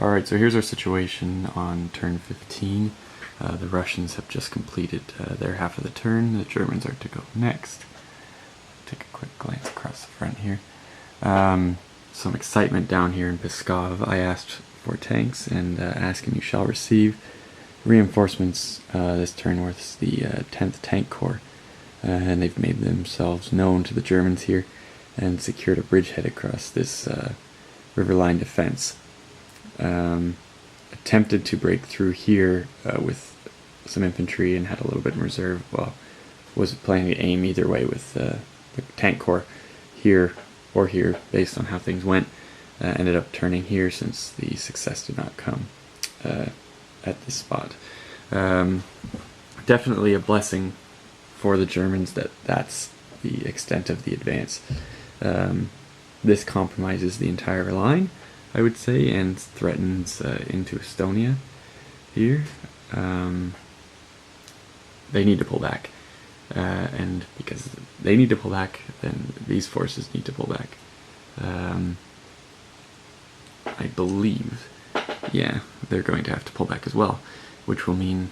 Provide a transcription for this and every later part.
Alright, so here's our situation on turn 15. The Russians have just completed their half of the turn. The Germans are to go next. Take a quick glance across the front here. Some excitement down here in Pskov. I asked for tanks, and asking you shall receive. Reinforcements this turn with the 10th Tank Corps, and they've made themselves known to the Germans here and secured a bridgehead across this riverline defense. Attempted to break through here with some infantry and had a little bit in reserve. Well, was planning to aim either way with the Tank Corps here or here based on how things went. Ended up turning here since the success did not come at this spot. Definitely a blessing for the Germans that that's the extent of the advance. This compromises the entire line, I would say, and threatens into Estonia here. They need to pull back, and because they need to pull back, then these forces need to pull back. I believe, yeah, they're going to have to pull back as well, which will mean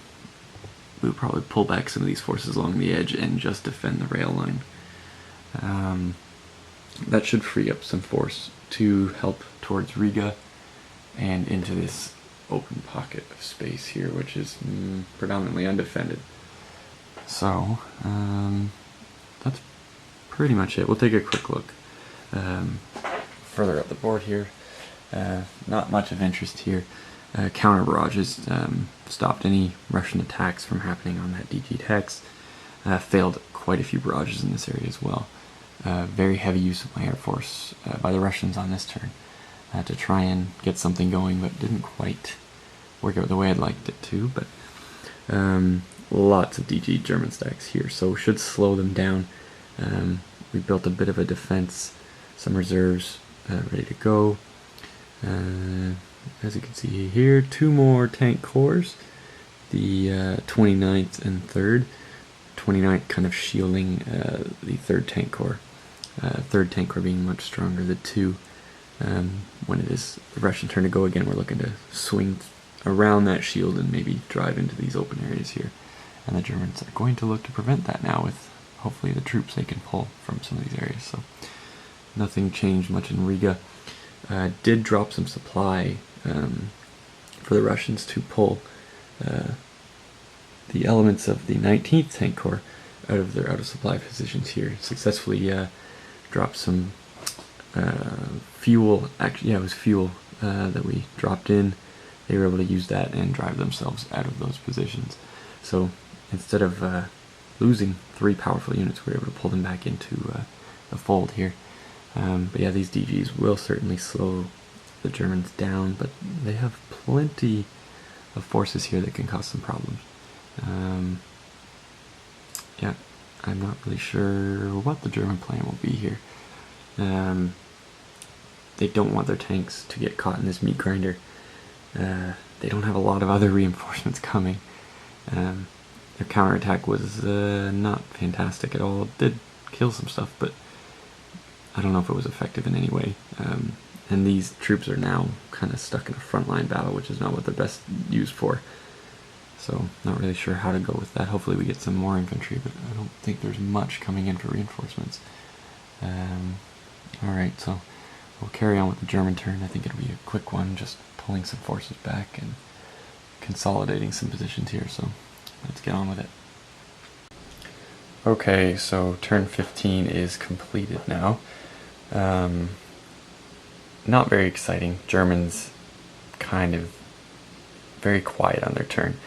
we'll probably pull back some of these forces along the edge and just defend the rail line. That should free up some force to help towards Riga and into this open pocket of space here, which is predominantly undefended. So that's pretty much it. We'll take a quick look further up the board here. Not much of interest here. Counter barrages stopped any Russian attacks from happening on that DG text. Failed quite a few barrages in this area as well. Very heavy use of my air force by the Russians on this turn to try and get something going, but didn't quite work out the way I'd liked it to. But lots of DG German stacks here, so should slow them down. We built a bit of a defense, some reserves ready to go. As you can see here, 2 more tank corps, the 29th and 3rd. 29th kind of shielding the 3rd Tank Corps. 3rd Tank Corps being much stronger. The 2, when it is the Russian turn to go again, we're looking to swing around that shield and maybe drive into these open areas here. And the Germans are going to look to prevent that now with hopefully the troops they can pull from some of these areas. So nothing changed much in Riga. Did drop some supply for the Russians to pull the elements of the 19th Tank Corps out of their out-of-supply positions here. Successfully dropped some fuel. Actually, yeah, it was fuel that we dropped in. They were able to use that and drive themselves out of those positions. So instead of losing 3 powerful units, we were able to pull them back into the fold here. But yeah, these DGs will certainly slow the Germans down, but they have plenty of forces here that can cause some problems. Yeah, I'm not really sure what the German plan will be here. They don't want their tanks to get caught in this meat grinder. They don't have a lot of other reinforcements coming. Their counterattack was not fantastic at all. It did kill some stuff, but I don't know if it was effective in any way. And these troops are now kind of stuck in a frontline battle, which is not what they're best used for. So not really sure how to go with that. Hopefully we get some more infantry, but I don't think there's much coming in for reinforcements. Alright, so we'll carry on with the German turn. I think it'll be a quick one, just pulling some forces back and consolidating some positions here, so let's get on with it. Okay, so turn 15 is completed now. Not very exciting. Germans kind of very quiet on their turn.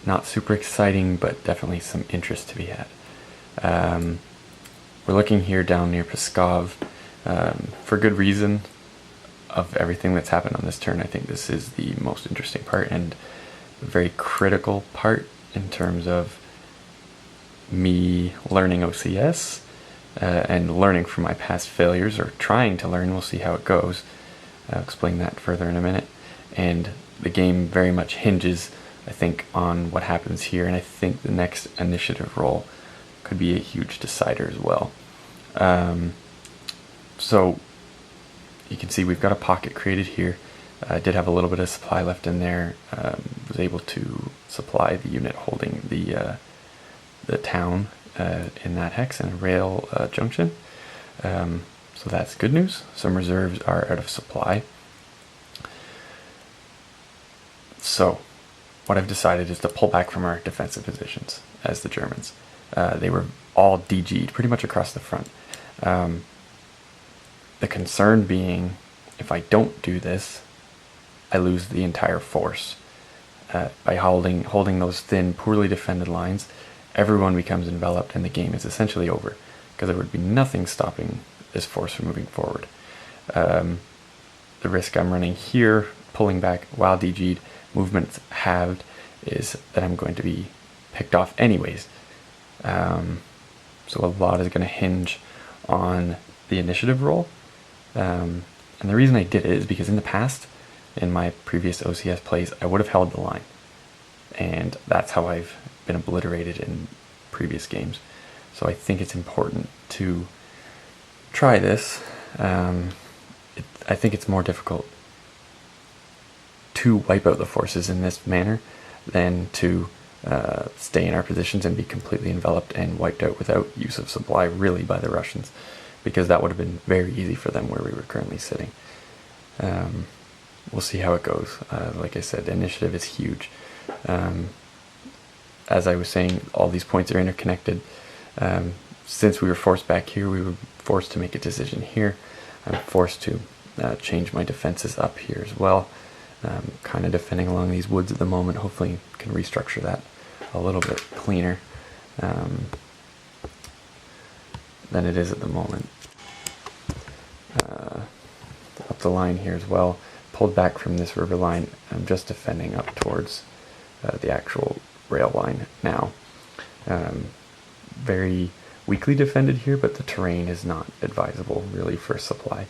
Not super exciting, but definitely some interest to be had. We're looking here down near Pskov for good reason of everything that's happened on this turn. I think this is the most interesting part and a very critical part in terms of me learning OCS and learning from my past failures, or trying to learn. We'll see how it goes. I'll explain that further in a minute. And the game very much hinges, I think, on what happens here, and I think the next initiative roll could be a huge decider as well. So you can see we've got a pocket created here. I did have a little bit of supply left in there. Was able to supply the unit holding the town in that hex and rail junction. So that's good news. Some reserves are out of supply. So what I've decided is to pull back from our defensive positions as the Germans. They were all DG'd pretty much across the front. The concern being, if I don't do this, I lose the entire force. By holding those thin, poorly defended lines, everyone becomes enveloped and the game is essentially over, because there would be nothing stopping this force from moving forward. The risk I'm running here, pulling back while DG'd, movements halved, is that I'm going to be picked off anyways. So a lot is going to hinge on the initiative roll. And the reason I did it is because in the past, in my previous OCS plays, I would have held the line. And that's how I've been obliterated in previous games. So I think it's important to try this. I think it's more difficult to wipe out the forces in this manner than to stay in our positions and be completely enveloped and wiped out without use of supply really by the Russians, because that would have been very easy for them where we were currently sitting. We'll see how it goes. Like I said, the initiative is huge. As I was saying, all these points are interconnected. Since we were forced back here, we were forced to make a decision here. I'm forced to change my defenses up here as well. Kind of defending along these woods at the moment. Hopefully can restructure that a little bit cleaner than it is at the moment. Up the line here as well. Pulled back from this river line. I'm just defending up towards the actual rail line now. Very weakly defended here, but the terrain is not advisable really for supply.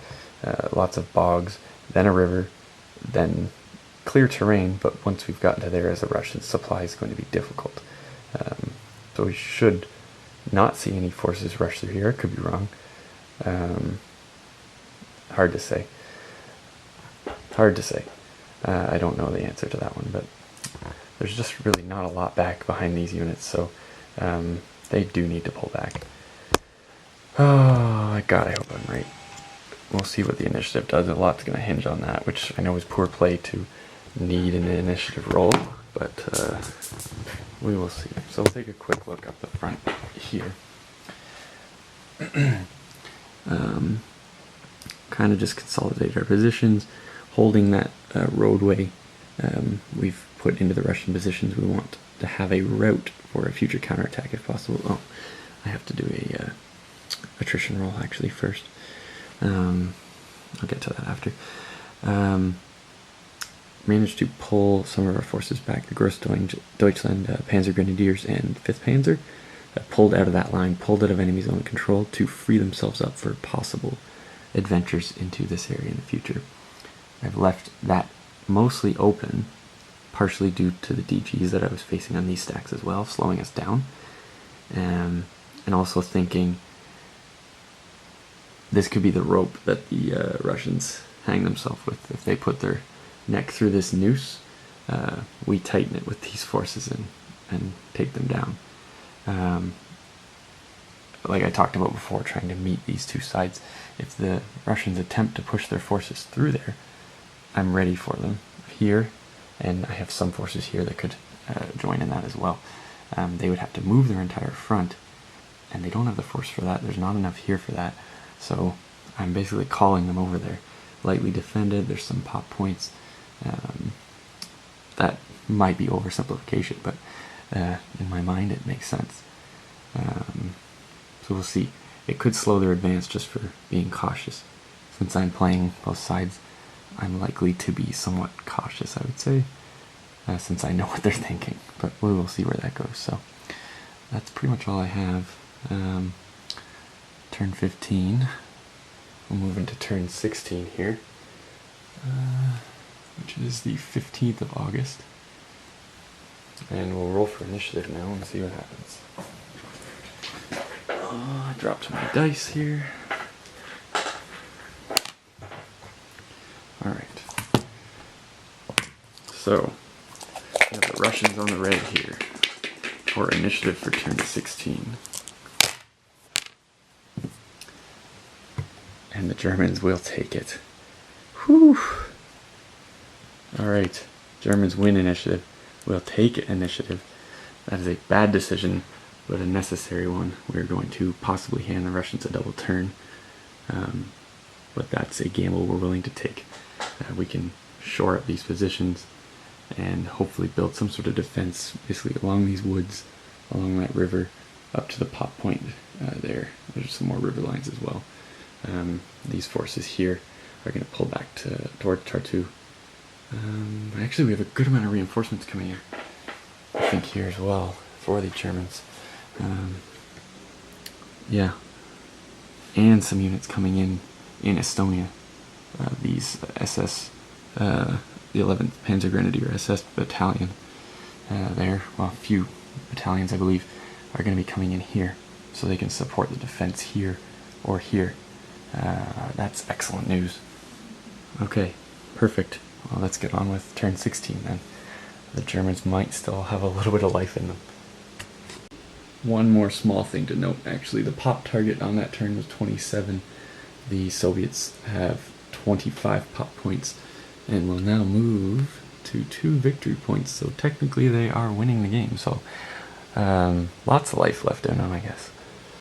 Lots of bogs, then a river, then clear terrain, but once we've gotten to there as a Russian, supply is going to be difficult. So we should not see any forces rush through here. I could be wrong. Hard to say. I don't know the answer to that one, but there's just really not a lot back behind these units, so they do need to pull back. Oh, God, I hope I'm right. We'll see what the initiative does. A lot's going to hinge on that, which I know is poor play to need an initiative roll, but we will see. So we'll take a quick look up the front here. Kind of just consolidate our positions, holding that roadway we've put into the Russian positions. We want to have a route for a future counterattack if possible. Oh, I have to do a attrition roll actually first. I'll get to that after. Managed to pull some of our forces back. The Großdeutschland Panzer Grenadiers and 5th Panzer pulled out of that line, pulled out of enemy zone control to free themselves up for possible adventures into this area in the future. I've left that mostly open, partially due to the DGs that I was facing on these stacks as well, slowing us down, and also thinking this could be the rope that the Russians hang themselves with. If they put their neck through this noose, we tighten it with these forces and take them down. Like I talked about before, trying to meet these two sides. If the Russians attempt to push their forces through there, I'm ready for them here, and I have some forces here that could join in that as well. They would have to move their entire front, and they don't have the force for that. There's not enough here for that, so I'm basically calling them over there. Lightly defended, there's some pop points. That might be oversimplification, but in my mind it makes sense. So we'll see. It could slow their advance just for being cautious. Since I'm playing both sides, I'm likely to be somewhat cautious, I would say, since I know what they're thinking. But we will see where that goes. So that's pretty much all I have. Turn 15. We'll move into turn 16 here, which is the 15th of August. And we'll roll for initiative now and see what happens. I dropped my dice here. Alright. So, we have the Russians on the red here for initiative for turn 16. And the Germans will take it. Whew! Alright, Germans win initiative. We'll take initiative. That is a bad decision, but a necessary one. We're going to possibly hand the Russians a double turn. But that's a gamble we're willing to take. We can shore up these positions and hopefully build some sort of defense basically along these woods, along that river, up to the pop point there. There's some more river lines as well. These forces here are going to pull back toward Tartu. Actually, we have a good amount of reinforcements coming here, I think, here as well for the Germans. Yeah, and some units coming in Estonia. These SS, the 11th Panzer Grenadier SS Battalion there, well, a few battalions I believe, are going to be coming in here, so they can support the defense here or here. That's excellent news. Okay, perfect. Well, let's get on with turn 16 then. The Germans might still have a little bit of life in them. One more small thing to note, actually. The pop target on that turn was 27. The Soviets have 25 pop points and will now move to 2 victory points, so technically they are winning the game. So lots of life left in them, I guess.